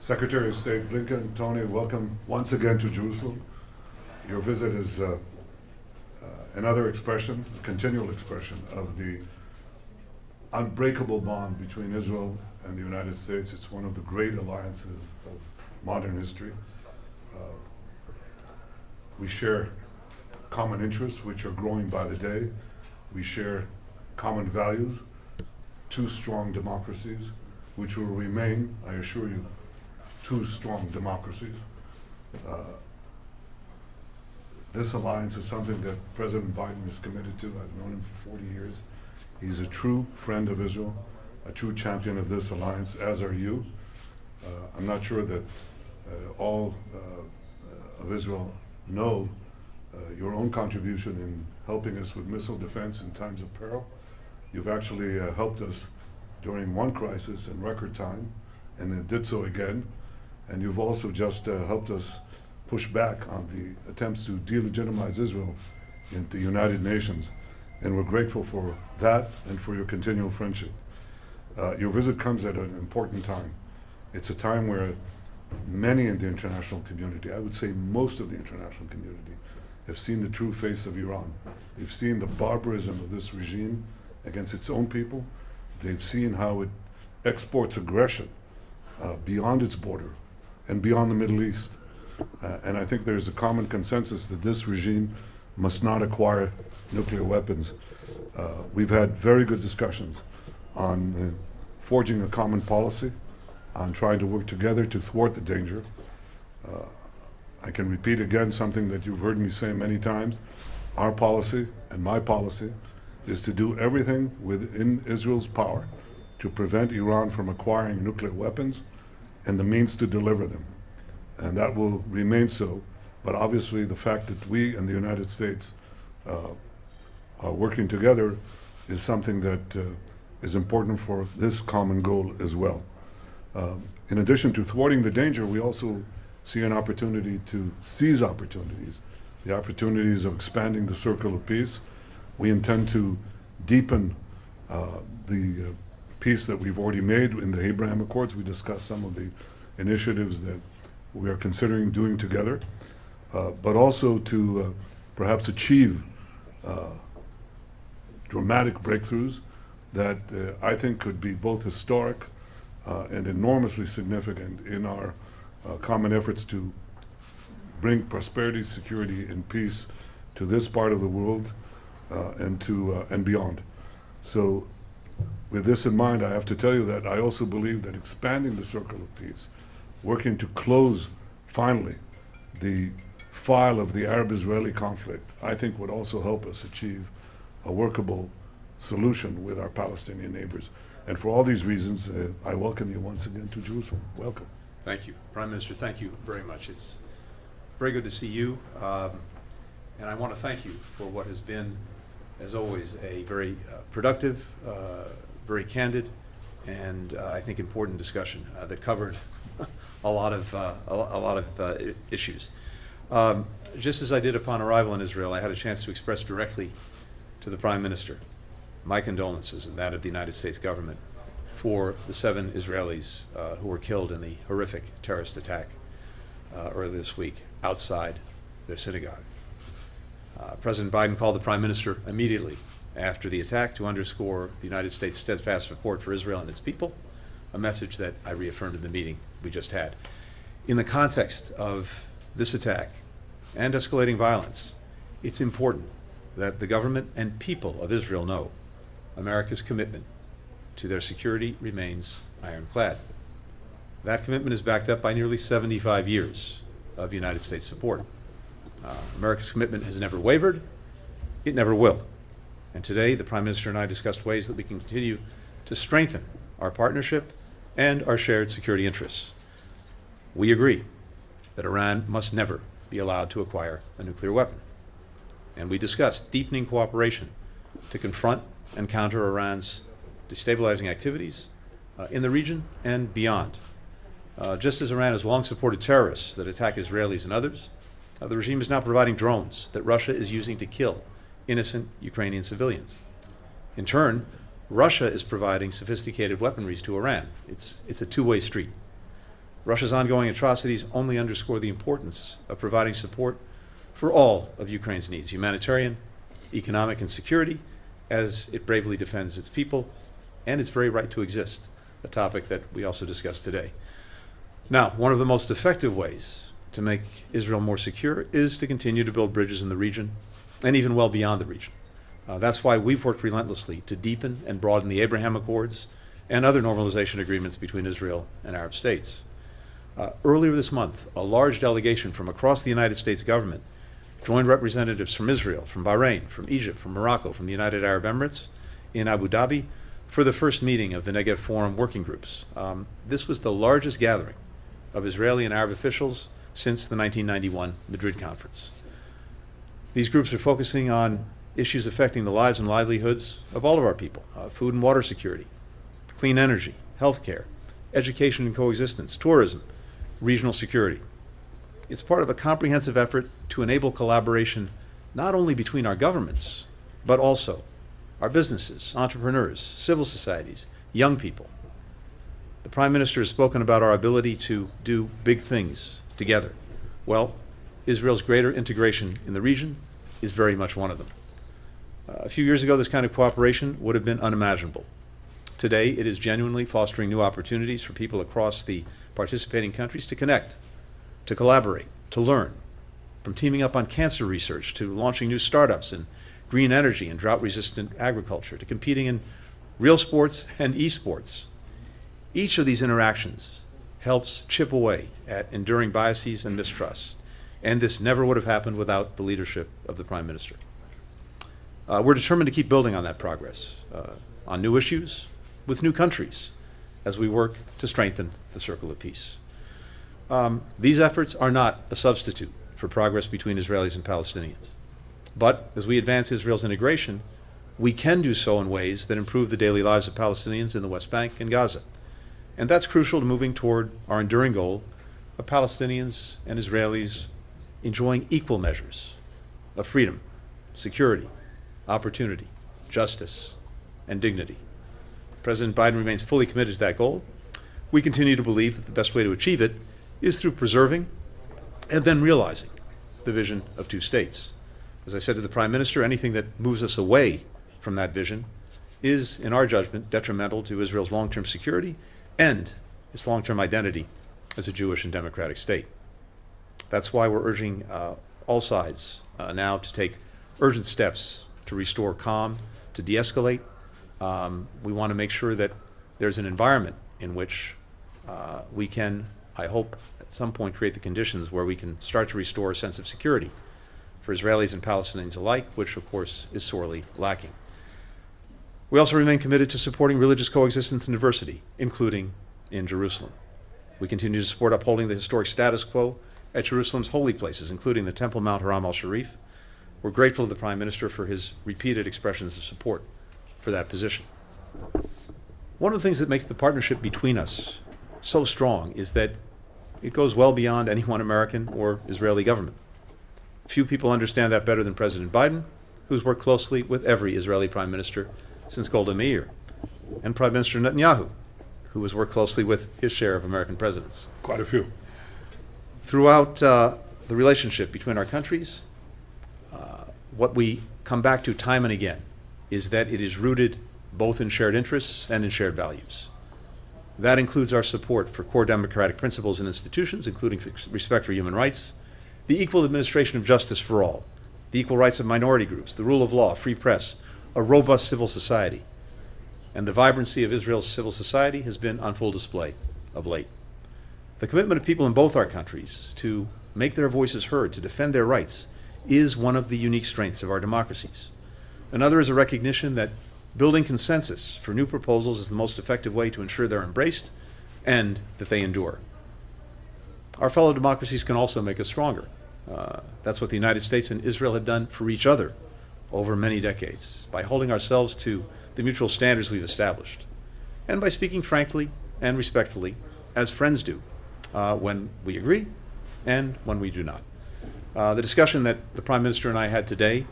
Secretary of State Blinken, Tony, welcome once again to Jerusalem. Your visit is another expression, a continual expression of the unbreakable bond between Israel and the United States. It's one of the great alliances of modern history. We share common interests, which are growing by the day. We share common values, two strong democracies, which will remain, I assure you, two strong democracies. This alliance is something that President Biden is committed to. I've known him for 40 years. He's a true friend of Israel, a true champion of this alliance, as are you. I'm not sure that all of Israel know your own contribution in helping us with missile defense in times of peril. You've actually helped us during one crisis in record time, and it did so again. And you've also just helped us push back on the attempts to delegitimize Israel in the United Nations. And we're grateful for that and for your continual friendship. Your visit comes at an important time. It's a time where many in the international community, I would say most of the international community, have seen the true face of Iran. They've seen the barbarism of this regime against its own people. They've seen how it exports aggression beyond its border and beyond the Middle East. And I think there's a common consensus that this regime must not acquire nuclear weapons. We've had very good discussions on forging a common policy, on trying to work together to thwart the danger. I can repeat again something that you've heard me say many times. Our policy and my policy is to do everything within Israel's power to prevent Iran from acquiring nuclear weapons and the means to deliver them. And that will remain so. But obviously the fact that we and the United States are working together is something that is important for this common goal as well. In addition to thwarting the danger, we also see an opportunity to seize opportunities, the opportunities of expanding the circle of peace. We intend to deepen the peace that we've already made in the Abraham Accords. We discussed some of the initiatives that we are considering doing together, but also to perhaps achieve dramatic breakthroughs that I think could be both historic and enormously significant in our common efforts to bring prosperity, security, and peace to this part of the world and beyond. So with this in mind, I have to tell you that I also believe that expanding the circle of peace, working to close finally the file of the Arab-Israeli conflict, I think would also help us achieve a workable solution with our Palestinian neighbors. And for all these reasons, I welcome you once again to Jerusalem. Welcome. Thank you. Prime Minister, thank you very much. It's very good to see you. And I want to thank you for what has been, as always, a very productive, very candid, and I think important discussion that covered a lot of issues. Just as I did upon arrival in Israel, I had a chance to express directly to the Prime Minister my condolences and that of the United States government for the 7 Israelis who were killed in the horrific terrorist attack earlier this week outside their synagogue. President Biden called the Prime Minister immediately after the attack to underscore the United States' steadfast support for Israel and its people, a message that I reaffirmed in the meeting we just had. In the context of this attack and escalating violence, it's important that the government and people of Israel know America's commitment to their security remains ironclad. That commitment is backed up by nearly 75 years of United States support. America's commitment has never wavered. It never will. And today, the Prime Minister and I discussed ways that we can continue to strengthen our partnership and our shared security interests. We agree that Iran must never be allowed to acquire a nuclear weapon. And we discussed deepening cooperation to confront and counter Iran's destabilizing activities in the region and beyond. Just as Iran has long supported terrorists that attack Israelis and others, the regime is now providing drones that Russia is using to kill innocent Ukrainian civilians. In turn, Russia is providing sophisticated weaponry to Iran. It's a two-way street. Russia's ongoing atrocities only underscore the importance of providing support for all of Ukraine's needs, humanitarian, economic, and security, as it bravely defends its people and its very right to exist, a topic that we also discussed today. Now, one of the most effective ways to make Israel more secure is to continue to build bridges in the region and even well beyond the region. That's why we've worked relentlessly to deepen and broaden the Abraham Accords and other normalization agreements between Israel and Arab states. Earlier this month, a large delegation from across the United States government joined representatives from Israel, from Bahrain, from Egypt, from Morocco, from the United Arab Emirates in Abu Dhabi for the first meeting of the Negev Forum working groups. This was the largest gathering of Israeli and Arab officials since the 1991 Madrid Conference. These groups are focusing on issues affecting the lives and livelihoods of all of our people, food and water security, clean energy, healthcare, education and coexistence, tourism, regional security. It's part of a comprehensive effort to enable collaboration not only between our governments, but also our businesses, entrepreneurs, civil societies, young people. The Prime Minister has spoken about our ability to do big things together. Well, Israel's greater integration in the region is very much one of them. A few years ago, this kind of cooperation would have been unimaginable. Today, it is genuinely fostering new opportunities for people across the participating countries to connect, to collaborate, to learn, from teaming up on cancer research to launching new startups in green energy and drought-resistant agriculture, to competing in real sports and esports. Each of these interactions helps chip away at enduring biases and mistrust, and this never would have happened without the leadership of the Prime Minister. We're determined to keep building on that progress, on new issues, with new countries, as we work to strengthen the circle of peace. These efforts are not a substitute for progress between Israelis and Palestinians. But as we advance Israel's integration, we can do so in ways that improve the daily lives of Palestinians in the West Bank and Gaza. And that's crucial to moving toward our enduring goal of Palestinians and Israelis enjoying equal measures of freedom, security, opportunity, justice, and dignity. President Biden remains fully committed to that goal. We continue to believe that the best way to achieve it is through preserving and then realizing the vision of two states. As I said to the Prime Minister, anything that moves us away from that vision is, in our judgment, detrimental to Israel's long-term security and its long-term identity as a Jewish and democratic state. That's why we're urging all sides now to take urgent steps to restore calm, to de-escalate. We want to make sure that there's an environment in which we can, I hope, at some point create the conditions where we can start to restore a sense of security for Israelis and Palestinians alike, which of course is sorely lacking. We also remain committed to supporting religious coexistence and diversity, including in Jerusalem. We continue to support upholding the historic status quo at Jerusalem's holy places, including the Temple Mount Haram al-Sharif. We're grateful to the Prime Minister for his repeated expressions of support for that position. One of the things that makes the partnership between us so strong is that it goes well beyond any one American or Israeli government. Few people understand that better than President Biden, who's worked closely with every Israeli Prime Minister since Golda Meir, and Prime Minister Netanyahu, who has worked closely with his share of American presidents. Quite a few. Throughout the relationship between our countries, what we come back to time and again is that it is rooted both in shared interests and in shared values. That includes our support for core democratic principles and institutions, including respect for human rights, the equal administration of justice for all, the equal rights of minority groups, the rule of law, free press, a robust civil society. And the vibrancy of Israel's civil society has been on full display of late. The commitment of people in both our countries to make their voices heard, to defend their rights, is one of the unique strengths of our democracies. Another is a recognition that building consensus for new proposals is the most effective way to ensure they're embraced and that they endure. Our fellow democracies can also make us stronger. That's what the United States and Israel have done for each other over many decades, by holding ourselves to the mutual standards we've established, and by speaking frankly and respectfully, as friends do, when we agree and when we do not. The discussion that the Prime Minister and I had today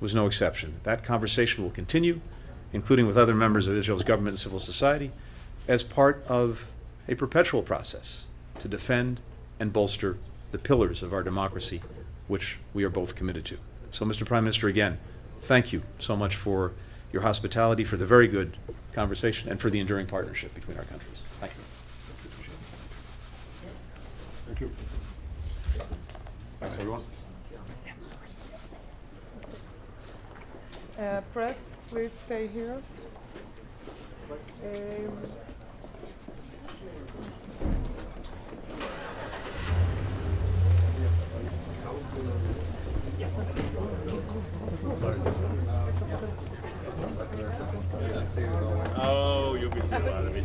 was no exception. That conversation will continue, including with other members of Israel's government and civil society, as part of a perpetual process to defend and bolster the pillars of our democracy, which we are both committed to. So, Mr. Prime Minister, again, thank you so much for your hospitality, for the very good conversation, and for the enduring partnership between our countries. Thank you. Thank you. Thanks, everyone. Press, please stay here. Oh, you'll be seeing a lot of it.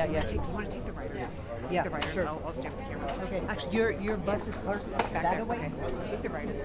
Yeah. You want to take the writers? Yeah, the writers. sure. I'll stay with you. Okay. Actually, your bus is parked back That there. way? Okay. Take the writers.